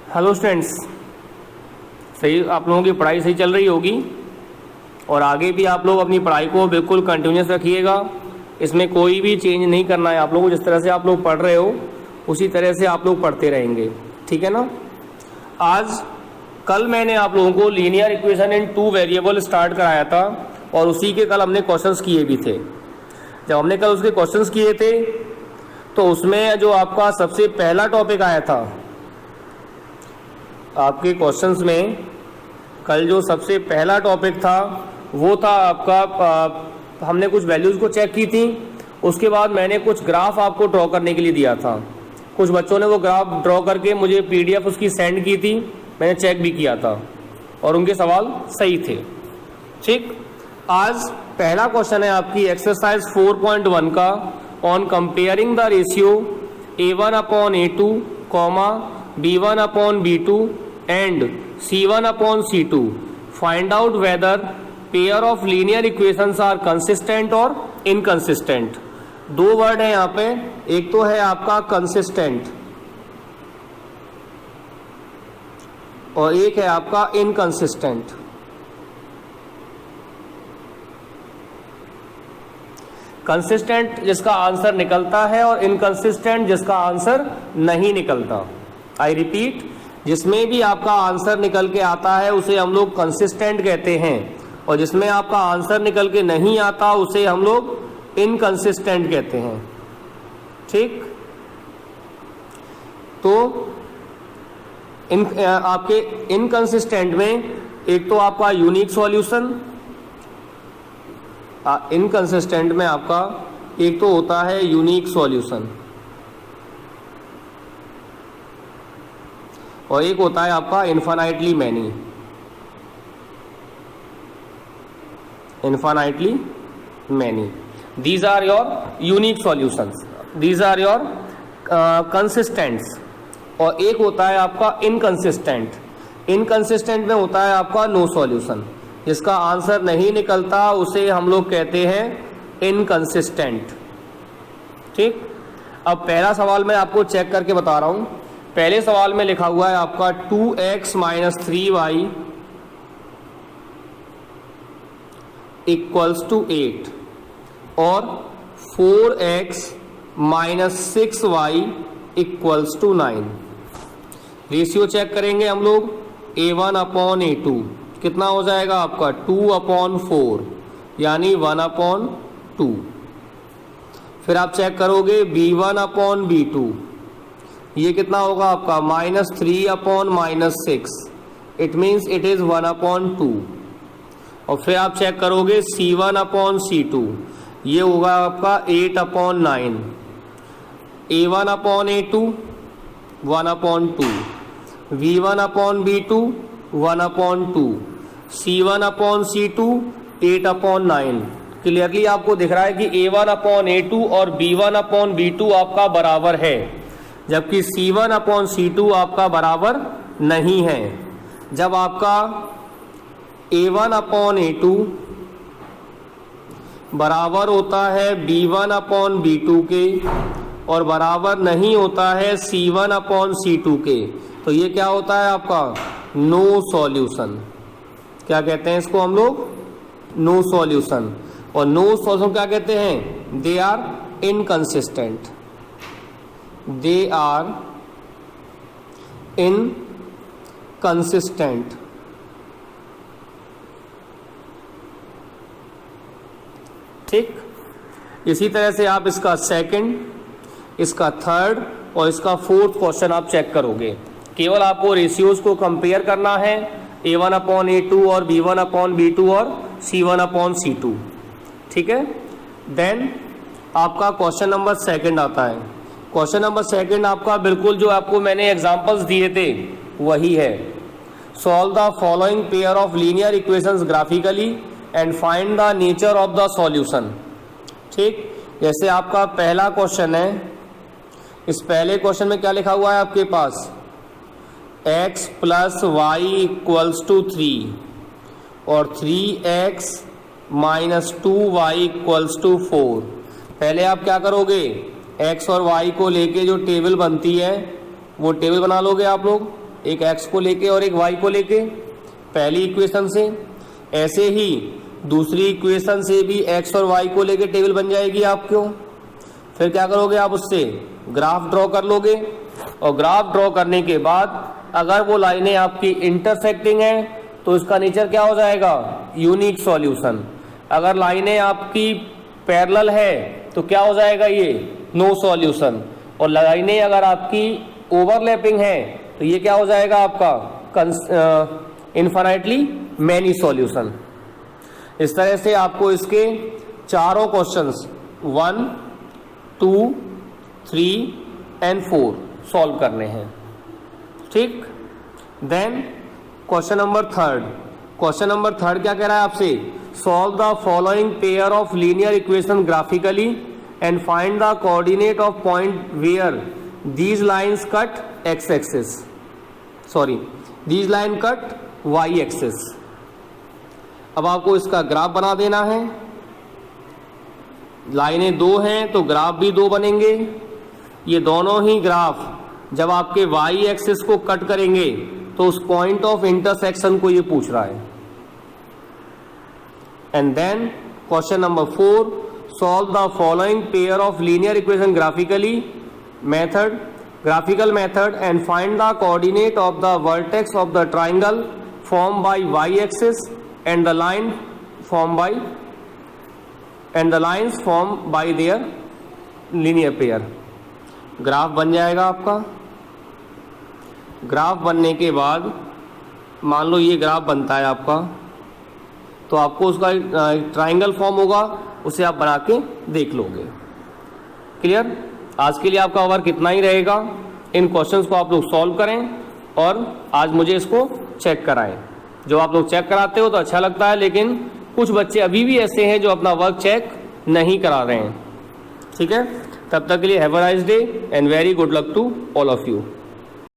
Hello students, सही आप लोगों की पढ़ाई सही चल रही होगी और आगे भी आप लोग अपनी पढ़ाई को बिल्कुल कंटिन्यूस रखिएगा। इसमें कोई भी चेंज नहीं करना है आप लोगों को। जिस तरह से आप लोग पढ़ रहे हो उसी तरह से आप लोग पढ़ते रहेंगे, ठीक है ना। कल मैंने आप लोगों को linear equation in 2 variable start कराया था और उसी के कल हमने क्वेश्चंस किए भी थे। जब हमने कल उसके क्वेश्चंस किए थे तो उसमें जो आपका सबसे पहला टॉपिक आया था आपके क्वेश्चंस में, कल जो सबसे पहला टॉपिक था वो था आपका हमने कुछ वैल्यूज़ को चेक की थी। उसके बाद मैंने कुछ ग्राफ आपको ड्रॉ करने के लिए दिया था। कुछ बच्चों ने वो ग्राफ ड्रॉ करके मुझे पीडीएफ उसकी सेंड की थी, मैंने चेक भी किया था और उनके सवाल सही थे। ठीक, आज पहला क्वेश्चन है आपकी एक्सरसाइज 4.1 का, on comparing the ratio A1/A2, B1/B2 and C1/C2, find out whether pair of linear equations are consistent और इनकंसिस्टेंट। 2 वर्ड है यहाँ पे, एक तो है आपका कंसिस्टेंट और एक है आपका इनकंसिस्टेंट। कंसिस्टेंट जिसका आंसर निकलता है और इनकंसिस्टेंट जिसका आंसर नहीं निकलता। आई रिपीट, जिसमें भी आपका आंसर निकल के आता है उसे हम लोग कंसिस्टेंट कहते हैं और जिसमें आपका आंसर निकल के नहीं आता उसे हम लोग इनकंसिस्टेंट कहते हैं। ठीक, तो आपके इनकंसिस्टेंट में एक तो आपका यूनिक सॉल्यूशन, इनकंसिस्टेंट में आपका एक तो होता है यूनिक सॉल्यूशन और एक होता है आपका infinitely many. Infinitely many, these are your unique solutions, these are your consistents. और एक होता है आपका इनकंसिस्टेंट। इनकंसिस्टेंट में होता है आपका नो सॉल्यूशन, जिसका आंसर नहीं निकलता उसे हम लोग कहते हैं इनकंसिस्टेंट। ठीक, अब पहला सवाल मैं आपको चेक करके बता रहा हूं। पहले सवाल में लिखा हुआ है आपका 2x - 3y = 8 और 4x - 6y = 9। रेशियो चेक करेंगे हम लोग। A1/A2 कितना हो जाएगा आपका 2/4 यानी 1/2। फिर आप चेक करोगे B1/B2, ये कितना होगा आपका -3/6, इट मीन्स इट इज 1/2। और फिर आप चेक करोगे C1/C2, ये होगा आपका 8/9। A1/A2 1/2, B1/B2 1/2, C1/C2 8/9। क्लियरली आपको दिख रहा है कि A1/A2 और B1/B2 आपका बराबर है, जबकि C1/C2 आपका बराबर नहीं है। जब आपका A1/A2 बराबर होता है B1/B2 के और बराबर नहीं होता है C1/C2 के, तो ये क्या होता है आपका नो सॉल्यूशन। क्या कहते हैं इसको हम लोग? No solution. और नो सॉल्यूशन क्या कहते हैं? They are inconsistent, they are inconsistent. ठीक, इसी तरह से आप इसका सेकंड, इसका थर्ड और इसका फोर्थ क्वेश्चन आप चेक करोगे। केवल आपको रेशियोज को कंपेयर करना है, A1/A2 और B1/B2 और C1/C2। ठीक है, देन आपका क्वेश्चन नंबर सेकंड आता है। क्वेश्चन नंबर सेकंड आपका बिल्कुल जो आपको मैंने एग्जांपल्स दिए थे वही है। Solve the following pair of linear equations graphically and find the nature of the solution. ठीक, जैसे आपका पहला क्वेश्चन है, इस पहले क्वेश्चन में क्या लिखा हुआ है आपके पास? x + y = 3 और 3x - 2y = 4। पहले आप क्या करोगे, x और y को लेके जो टेबल बनती है वो टेबल बना लोगे आप लोग। एक x को लेके और एक y को लेके पहली इक्वेशन से। ऐसे ही दूसरी इक्वेशन से भी x और y को लेके टेबल बन जाएगी आपको। फिर क्या करोगे आप, उससे ग्राफ ड्रॉ कर लोगे और ग्राफ ड्रॉ करने के बाद अगर वो लाइनें आपकी इंटरसेक्टिंग है तो इसका नेचर क्या हो जाएगा, यूनिक सॉल्यूशन। अगर लाइनें आपकी पैरेलल है तो क्या हो जाएगा, ये नो सॉल्यूशन। और लाइनें अगर आपकी ओवरलैपिंग है तो ये क्या हो जाएगा आपका इन्फिनिटली मैनी सॉल्यूशन। इस तरह से आपको इसके चारों क्वेश्चंस 1, 2, 3 एंड 4 सॉल्व करने हैं। ठीक, then question number third. Question number third क्या कह रहा है आपसे, solve the following pair of linear equation graphically and find the coordinate of point where these lines cut x axis, sorry these line cut y axis. अब आपको इसका graph बना देना है। लाइनें दो हैं तो ग्राफ भी दो बनेंगे। ये दोनों ही ग्राफ जब आपके वाई एक्सिस को कट करेंगे तो उस पॉइंट ऑफ इंटरसेक्शन को ये पूछ रहा है। And then question number 4, solve the following pair of linear equation graphical method and find the coordinate of the vertex of the triangle formed by y-axis and the lines formed by their linear pair। Graph बन जाएगा आपका। Graph बनने के बाद मान लो ये graph बनता है आपका, तो आपको उसका ट्राइंगल फॉर्म होगा, उसे आप बना के देख लोगे। क्लियर? आज के लिए आपका वर्क इतना ही रहेगा। इन क्वेश्चंस को आप लोग सॉल्व करें और आज मुझे इसको चेक कराएं। जो आप लोग चेक कराते हो तो अच्छा लगता है, लेकिन कुछ बच्चे अभी भी ऐसे हैं जो अपना वर्क चेक नहीं करा रहे हैं। ठीक है, तब तक के लिए have a nice day and very good luck to all of you.